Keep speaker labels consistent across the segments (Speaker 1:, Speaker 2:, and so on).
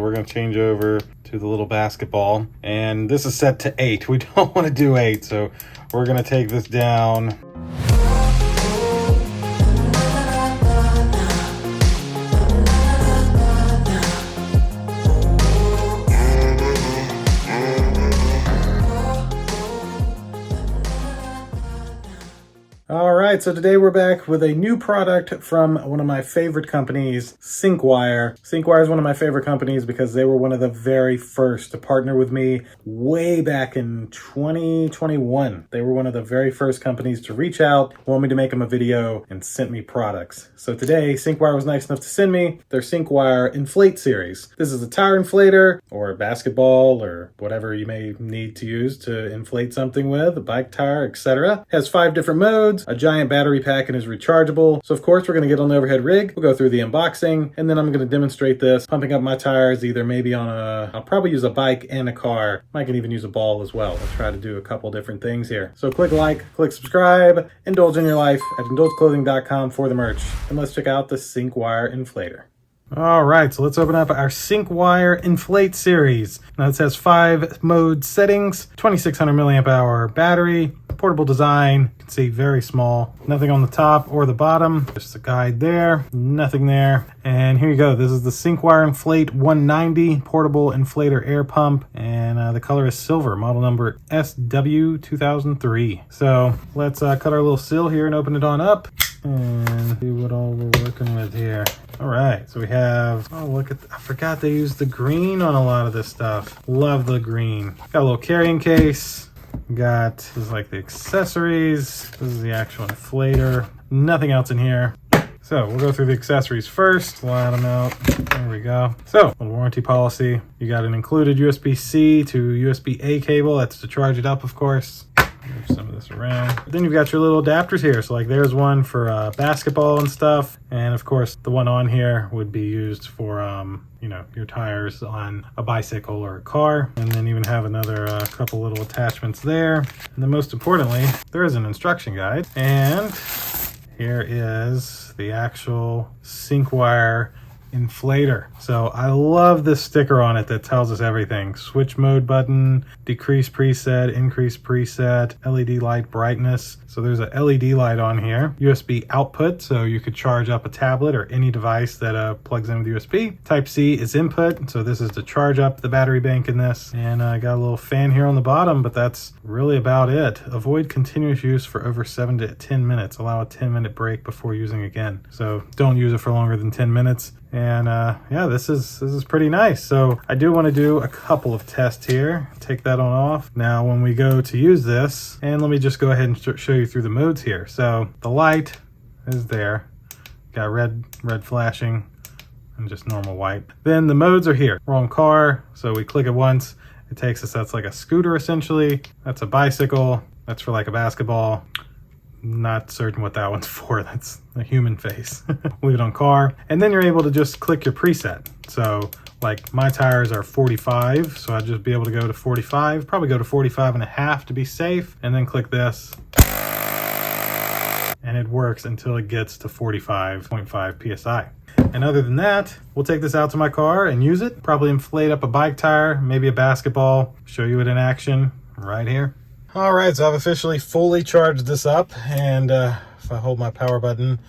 Speaker 1: we're gonna change over to the little basketball. And this is set to 8. We don't want to do 8, so we're gonna take this down. All right, so today we're back with a new product from one of my favorite companies, Syncwire. Syncwire is one of my favorite companies because they were one of the very first to partner with me way back in 2021. They were one of the very first companies to reach out, want me to make them a video, and sent me products. So today, Syncwire was nice enough to send me their Syncwire Inflate series. This is a tire inflator or a basketball or whatever you may need to use to inflate something with, a bike tire, etc. Has 5 different modes. A giant battery pack and is rechargeable. So of course we're going to get on the overhead rig. We'll go through the unboxing and then I'm going to demonstrate this, pumping up my tires either maybe on I'll probably use a bike and a car. I can even use a ball as well. I'll try to do a couple different things here. So click like, click subscribe, indulge in your life at indulgeclothing.com for the merch. And let's check out the Syncwire Inflator. All right, so let's open up our Syncwire Inflate series. Now this has 5 mode settings, 2600 milliamp hour battery, portable design. You can see very small, nothing on the top or the bottom. Just a guide there, nothing there. And here you go. This is the Syncwire Inflate 190 portable inflator air pump, and the color is silver, model number SW2003. So let's cut our little seal here and open it on up and see what all we're working with here. All right, so we have, oh, look at, I forgot they used the green on a lot of this stuff. Love the green. Got a little carrying case. Got, this is like the accessories. This is the actual inflator. Nothing else in here. So we'll go through the accessories first, line them out. There we go. So, a warranty policy. You got an included USB-C to USB-A cable. That's to charge it up, of course. Move some of this around. Then you've got your little adapters here. So like there's one for basketball and stuff. And of course the one on here would be used for, you know, your tires on a bicycle or a car. And then even have another couple little attachments there. And then most importantly, there is an instruction guide. And here is the actual Syncwire inflator. So I love this sticker on it that tells us everything. Switch mode button, decrease preset, increase preset, LED light brightness. So there's a LED light on here. USB output, so you could charge up a tablet or any device that plugs in with USB. Type C is input, so this is to charge up the battery bank in this. And I got a little fan here on the bottom, but that's really about it. Avoid continuous use for over 7 to 10 minutes. Allow a 10-minute break before using again. So don't use it for longer than 10 minutes. And yeah, this is pretty nice. So I do want to do a couple of tests here. Take that on off. Now when we go to use this, and let me just go ahead and show you through the modes here. So the light is there. Got red flashing and just normal white. Then the modes are here. We're on car, so we click it once. It takes us, that's like a scooter essentially. That's a bicycle. That's for like a basketball. Not certain what that one's for. That's a human face. Leave it on car. And then you're able to just click your preset. So like my tires are 45, so I'd just be able to go to 45, probably go to 45.5 to be safe, and then click this. And it works until it gets to 45.5 PSI. And other than that, we'll take this out to my car and use it. Probably inflate up a bike tire, maybe a basketball, show you it in action right here. All right, so I've officially fully charged this up, and if I hold my power button,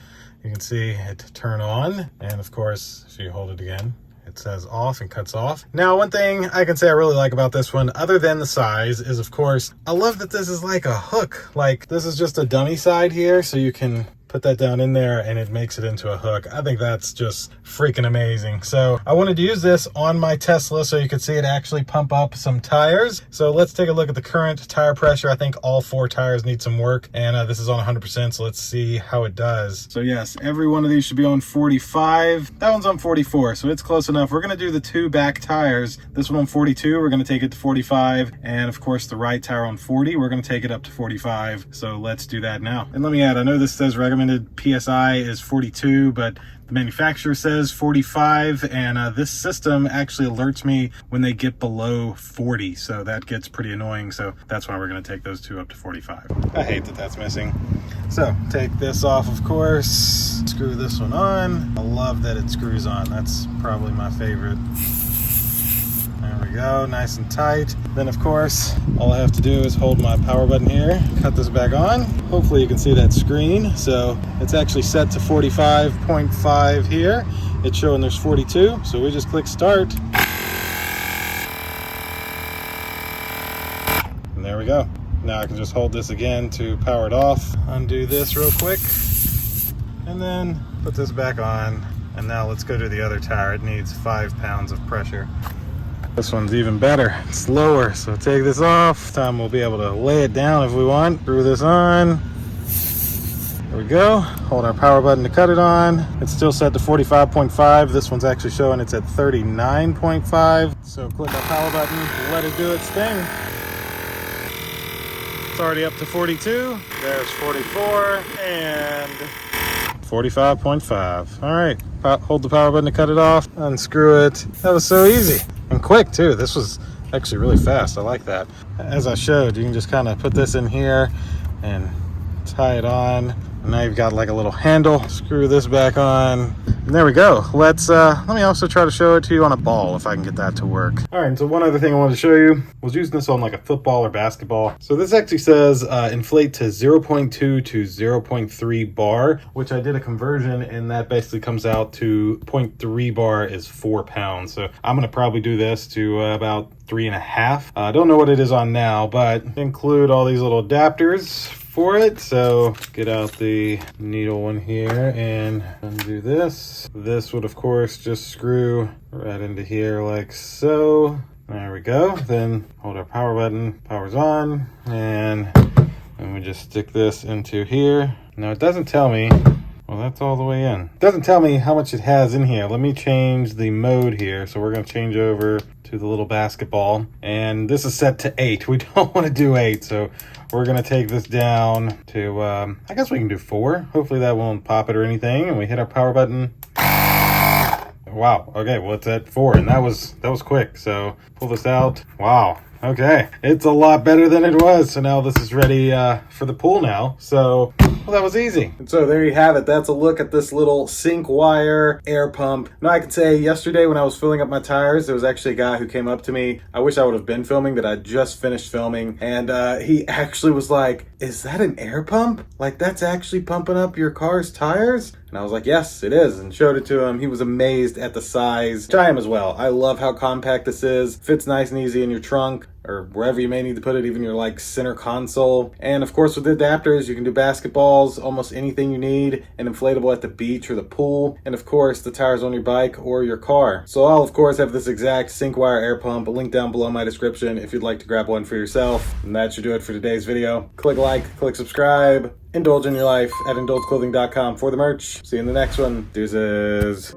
Speaker 1: you can see it turn on. And of course, if you hold it again, it says off and cuts off. Now, one thing I can say I really like about this one, other than the size, is of course, I love that this is like a hook. Like this is just a dummy side here, so you can put that down in there and it makes it into a hook. I think that's just freaking amazing. So I wanted to use this on my Tesla so you could see it actually pump up some tires. So let's take a look at the current tire pressure. I think all 4 tires need some work, and this is on 100%, so let's see how it does. So yes, every one of these should be on 45. That one's on 44, so it's close enough. We're gonna do the 2 back tires. This one on 42, we're gonna take it to 45, and of course the right tire on 40, we're gonna take it up to 45. So let's do that now. And let me add, I know this says recommended PSI is 42, but the manufacturer says 45, and this system actually alerts me when they get below 40, so that gets pretty annoying. So that's why we're going to take those 2 up to 45. I hate that that's missing. So take this off, of course, screw this one on. I love that it screws on. That's probably my favorite. go, nice and tight. Then of course, all I have to do is hold my power button here, cut this back on. Hopefully you can see that screen. So it's actually set to 45.5 here. It's showing there's 42, so we just click start. And there we go. Now I can just hold this again to power it off. Undo this real quick. And then put this back on. And now let's go to the other tire. It needs 5 pounds of pressure. This one's even better. It's lower, so take this off. Time we'll be able to lay it down if we want. Screw this on. There we go. Hold our power button to cut it on. It's still set to 45.5. This one's actually showing it's at 39.5. So click our power button, let it do its thing. It's already up to 42. There's 44 and 45.5. All right, hold the power button to cut it off, unscrew it. That was so easy and quick too. This was actually really fast. I like that. As I showed, you can just kind of put this in here and tie it on. And now you've got like a little handle. Screw this back on. And there we go. let me also try to show it to you on a ball if I can get that to work. All right, so one other thing I wanted to show you was using this on like a football or basketball. So this actually says inflate to 0.2 to 0.3 bar, which I did a conversion and that basically comes out to 0.3 bar is 4 pounds. So I'm gonna probably do this to about 3.5. I don't know what it is on now, but include all these little adapters for it. So get out the needle one here and undo this. This would of course just screw right into here like so. There we go. Then hold our power button, power's on, and we just stick this into here. Now it doesn't tell me, well, that's all the way in. It doesn't tell me how much it has in here. Let me change the mode here. So we're gonna change over to the little basketball, and this is set to 8. We don't want to do 8, so we're gonna take this down to I guess we can do 4. Hopefully that won't pop it or anything. And we hit our power button. Wow, okay, well it's at 4, and that was quick. So pull this out. Wow, okay, it's a lot better than it was. So now this is ready for the pool now. So well, that was easy. And so there you have it. That's a look at this little Syncwire air pump. Now I can say yesterday when I was filling up my tires, there was actually a guy who came up to me. I wish I would have been filming, but I just finished filming. And he actually was like, is that an air pump? Like that's actually pumping up your car's tires? And I was like, yes, it is, and showed it to him. He was amazed at the size, which I am as well. I love how compact this is. Fits nice and easy in your trunk or wherever you may need to put it, even your like center console. And of course with the adapters, you can do basketballs, almost anything you need, and inflatable at the beach or the pool. And of course the tires on your bike or your car. So I'll of course have this exact Syncwire air pump, a link down below in my description if you'd like to grab one for yourself. And that should do it for today's video. Click like, click subscribe, indulge in your life at indulgeclothing.com for the merch. See you in the next one. Deuces.